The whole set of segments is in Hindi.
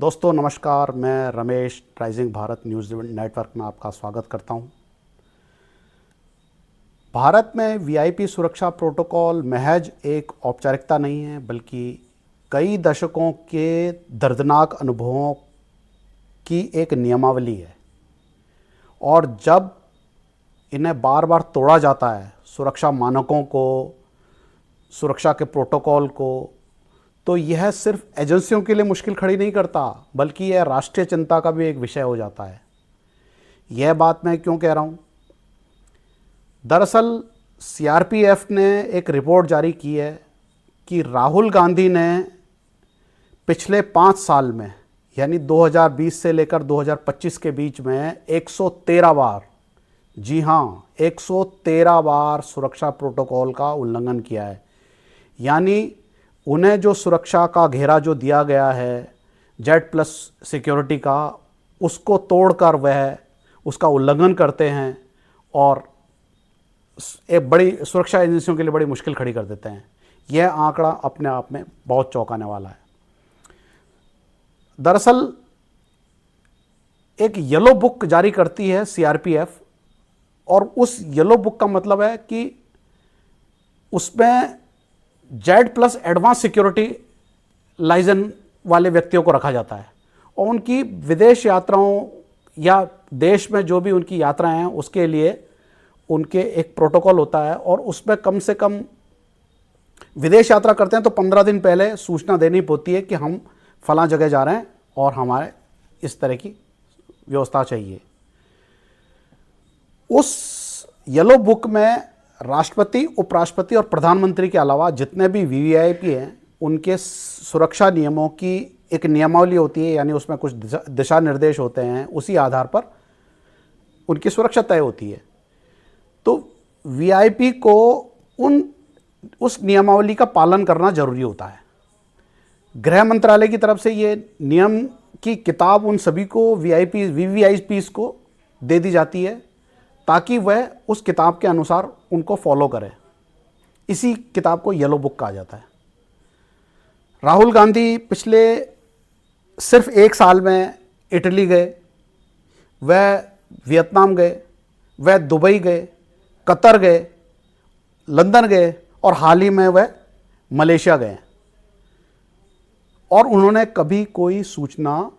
दोस्तों नमस्कार, मैं Ramesh rising Bharat news network में आपका स्वागत करता हूं। भारत में वीआईपी सुरक्षा प्रोटोकॉल महज एक औपचारिकता नहीं है, बल्कि कई दशकों के दर्दनाक अनुभवों की एक नियमावली है। और जब इन्हें बार बार तोड़ा जाता है, सुरक्षा मानकों को, सुरक्षा के प्रोटोकॉल को, तो यह सिर्फ एजेंसियों के लिए मुश्किल खड़ी नहीं करता, बल्कि यह राष्ट्रीय चिंता का भी एक विषय हो जाता है। यह बात मैं क्यों कह रहा हूँ? दरअसल सीआरपीएफ ने एक रिपोर्ट जारी की है कि राहुल गांधी ने पिछले 5 साल में, यानी 2020 से लेकर 2025 के बीच में 113 बार, जी हाँ 113 बार सुरक्षा प्रोटोकॉल का उल्लंघन किया है। यानी उन्हें जो सुरक्षा का घेरा जो दिया गया है Z+ सिक्योरिटी का, उसको तोड़कर वह उसका उल्लंघन करते हैं और एक बड़ी सुरक्षा एजेंसियों के लिए बड़ी मुश्किल खड़ी कर देते हैं। यह आंकड़ा अपने आप में बहुत चौंकाने वाला है। दरअसल एक येलो बुक जारी करती है सीआरपीएफ, और उस येलो बुक का मतलब है कि उसमें Z+ एडवांस सिक्योरिटी लाइसेंस वाले व्यक्तियों को रखा जाता है, और उनकी विदेश यात्राओं या देश में जो भी उनकी यात्राएं हैं उसके लिए उनके एक प्रोटोकॉल होता है। और उसमें कम से कम विदेश यात्रा करते हैं तो 15 दिन पहले सूचना देनी होती है कि हम फलां जगह जा रहे हैं और हमारे इस तरह की व्यवस्था चाहिए। उस येलो बुक में राष्ट्रपति, उपराष्ट्रपति और प्रधानमंत्री के अलावा जितने भी वीवीआईपी हैं, उनके सुरक्षा नियमों की एक नियमावली होती है, यानी उसमें कुछ दिशा निर्देश होते हैं, उसी आधार पर उनकी सुरक्षा तय होती है। तो वीआईपी को उस नियमावली का पालन करना जरूरी होता है। गृह मंत्रालय की तरफ से ये नियम की किताब उन सभी को वीवीआईपीज़ को दे दी जाती है, ताकि वह उस किताब के अनुसार उनको फॉलो करें। इसी किताब को येलो बुक कहा जाता है। राहुल गांधी पिछले सिर्फ 1 साल में इटली गए, वह वियतनाम गए, वह दुबई गए, कतर गए, लंदन गए, और हाल ही में वह मलेशिया गए, और उन्होंने कभी कोई सूचना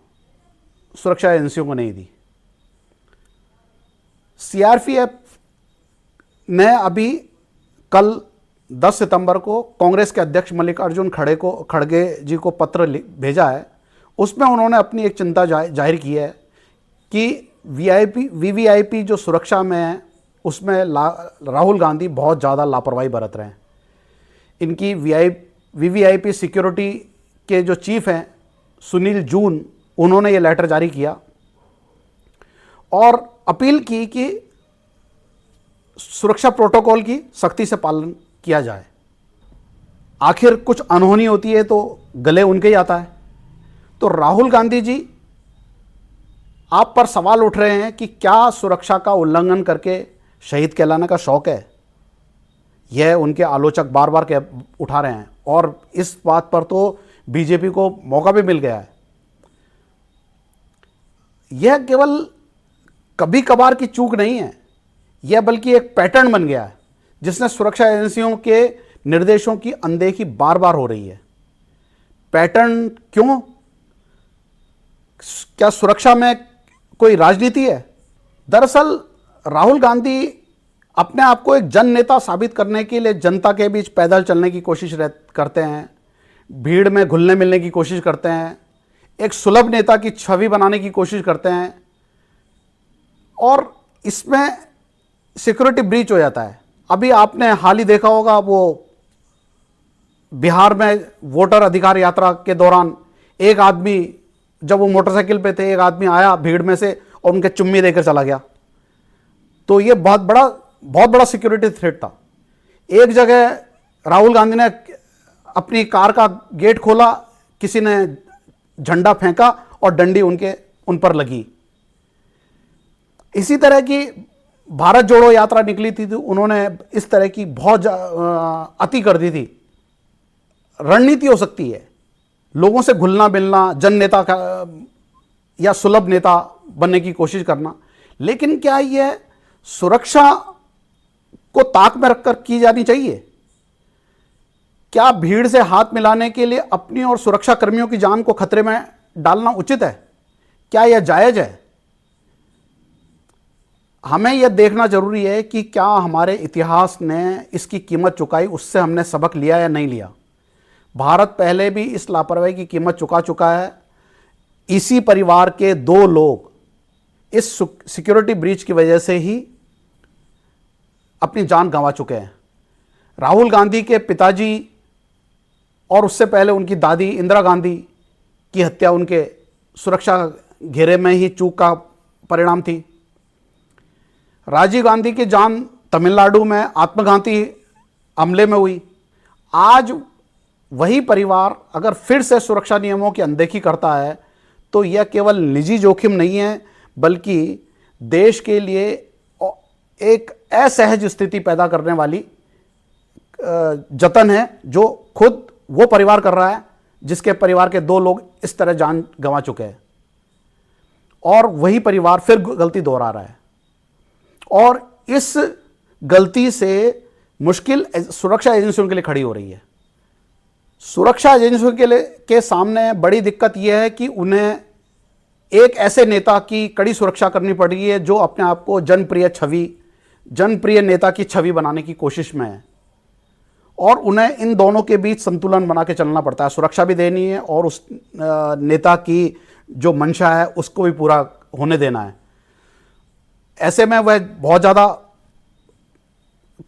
सुरक्षा एजेंसियों को नहीं दी। सीआरपीएफ ने अभी कल 10 सितंबर को कांग्रेस के अध्यक्ष मल्लिकार्जुन खड़गे जी को पत्र भेजा है। उसमें उन्होंने अपनी एक चिंता जाहिर की है कि वीवीआईपी जो सुरक्षा में है, उसमें राहुल गांधी बहुत ज़्यादा लापरवाही बरत रहे हैं। इनकी वीवीआईपी सिक्योरिटी के जो चीफ हैं सुनील जून, उन्होंने ये लेटर जारी किया और अपील की कि सुरक्षा प्रोटोकॉल की सख्ती से पालन किया जाए। आखिर कुछ अनहोनी होती है तो गले उनके ही आता है। तो राहुल गांधी जी, आप पर सवाल उठ रहे हैं कि क्या सुरक्षा का उल्लंघन करके शहीद कहलाने का शौक है? यह उनके आलोचक बार बार उठा रहे हैं, और इस बात पर तो बीजेपी को मौका भी मिल गया है। यह केवल कभी कभार की चूक नहीं है, यह बल्कि एक पैटर्न बन गया है, जिसने सुरक्षा एजेंसियों के निर्देशों की अनदेखी बार बार हो रही है। पैटर्न क्यों? क्या सुरक्षा में कोई राजनीति है? दरअसल राहुल गांधी अपने आप को एक जन नेता साबित करने के लिए जनता के बीच पैदल चलने की कोशिश करते हैं, भीड़ में घुलने मिलने की कोशिश करते हैं, एक सुलभ नेता की छवि बनाने की कोशिश करते हैं, और इसमें सिक्योरिटी ब्रीच हो जाता है। अभी आपने हाल ही देखा होगा, वो बिहार में वोटर अधिकार यात्रा के दौरान एक आदमी, जब वो मोटरसाइकिल पे थे, एक आदमी आया भीड़ में से और उनके चुम्मी देकर चला गया। तो ये बहुत बड़ा सिक्योरिटी थ्रेट था। एक जगह राहुल गांधी ने अपनी कार का गेट खोला, किसी ने झंडा फेंका और डंडी उन पर लगी। इसी तरह की भारत जोड़ो यात्रा निकली थी, तो उन्होंने इस तरह की बहुत अति कर दी थी। रणनीति हो सकती है, लोगों से घुलना मिलना, जन नेता का या सुलभ नेता बनने की कोशिश करना। लेकिन क्या यह सुरक्षा को ताक में रखकर की जानी चाहिए? क्या भीड़ से हाथ मिलाने के लिए अपनी और सुरक्षा कर्मियों की जान को खतरे में डालना उचित है? क्या यह जायज है? हमें यह देखना जरूरी है कि क्या हमारे इतिहास ने इसकी कीमत चुकाई, उससे हमने सबक लिया या नहीं लिया। भारत पहले भी इस लापरवाही की कीमत चुका है। इसी परिवार के 2 लोग इस सिक्योरिटी ब्रीच की वजह से ही अपनी जान गंवा चुके हैं। राहुल गांधी के पिताजी और उससे पहले उनकी दादी इंदिरा गांधी की हत्या उनके सुरक्षा घेरे में ही चूक का परिणाम थी। राजीव गांधी की जान तमिलनाडु में आत्मघाती हमले में हुई। आज वही परिवार अगर फिर से सुरक्षा नियमों की अनदेखी करता है तो यह केवल निजी जोखिम नहीं है, बल्कि देश के लिए एक असहज स्थिति पैदा करने वाली जतन है, जो खुद वो परिवार कर रहा है जिसके परिवार के 2 लोग इस तरह जान गंवा चुके हैं, और वही परिवार फिर गलती दोहरा रहा है। और इस गलती से मुश्किल सुरक्षा एजेंसियों के लिए खड़ी हो रही है। सुरक्षा एजेंसियों के सामने बड़ी दिक्कत यह है कि उन्हें एक ऐसे नेता की कड़ी सुरक्षा करनी पड़ रही है जो अपने आप को जनप्रिय नेता की छवि बनाने की कोशिश में है, और उन्हें इन दोनों के बीच संतुलन बना के चलना पड़ता है। सुरक्षा भी देनी है और उस नेता की जो मंशा है उसको भी पूरा होने देना है। ऐसे में वह बहुत ज़्यादा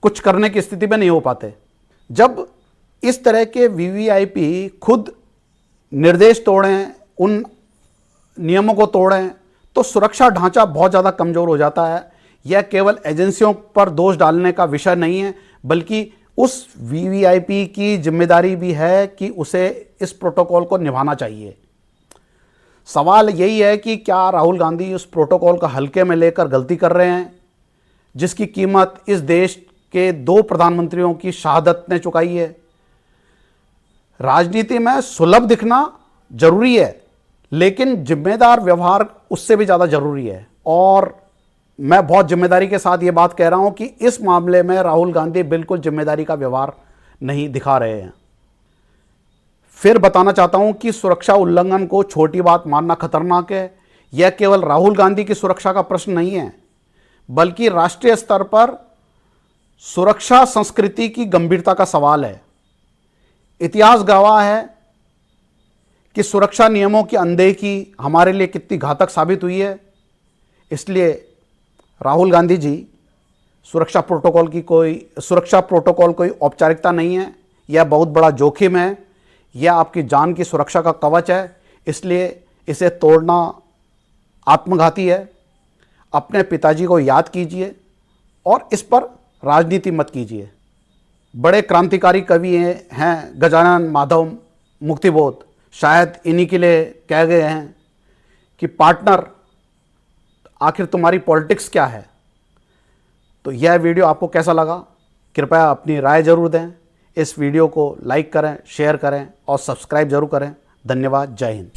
कुछ करने की स्थिति में नहीं हो पाते। जब इस तरह के वीवीआईपी खुद निर्देश तोड़ें, उन नियमों को तोड़ें, तो सुरक्षा ढांचा बहुत ज़्यादा कमज़ोर हो जाता है। यह केवल एजेंसियों पर दोष डालने का विषय नहीं है, बल्कि उस वीवीआईपी की जिम्मेदारी भी है कि उसे इस प्रोटोकॉल को निभाना चाहिए। सवाल यही है कि क्या राहुल गांधी उस प्रोटोकॉल का हल्के में लेकर गलती कर रहे हैं, जिसकी कीमत इस देश के 2 प्रधानमंत्रियों की शहादत ने चुकाई है। राजनीति में सुलभ दिखना जरूरी है, लेकिन जिम्मेदार व्यवहार उससे भी ज़्यादा जरूरी है। और मैं बहुत जिम्मेदारी के साथ ये बात कह रहा हूं कि इस मामले में राहुल गांधी बिल्कुल जिम्मेदारी का व्यवहार नहीं दिखा रहे हैं। फिर बताना चाहता हूं कि सुरक्षा उल्लंघन को छोटी बात मानना खतरनाक है। यह केवल राहुल गांधी की सुरक्षा का प्रश्न नहीं है, बल्कि राष्ट्रीय स्तर पर सुरक्षा संस्कृति की गंभीरता का सवाल है। इतिहास गवाह है कि सुरक्षा नियमों की अनदेखी हमारे लिए कितनी घातक साबित हुई है। इसलिए राहुल गांधी जी, सुरक्षा प्रोटोकॉल कोई औपचारिकता नहीं है, यह बहुत बड़ा जोखिम है, यह आपकी जान की सुरक्षा का कवच है। इसलिए इसे तोड़ना आत्मघाती है। अपने पिताजी को याद कीजिए और इस पर राजनीति मत कीजिए। बड़े क्रांतिकारी कवि हैं गजानन माधव मुक्तिबोध, शायद इन्हीं के लिए कह गए हैं कि पार्टनर, आखिर तुम्हारी पॉलिटिक्स क्या है। तो यह वीडियो आपको कैसा लगा, कृपया अपनी राय जरूर दें। इस वीडियो को लाइक करें, शेयर करें और सब्सक्राइब जरूर करें। धन्यवाद। जय हिंद।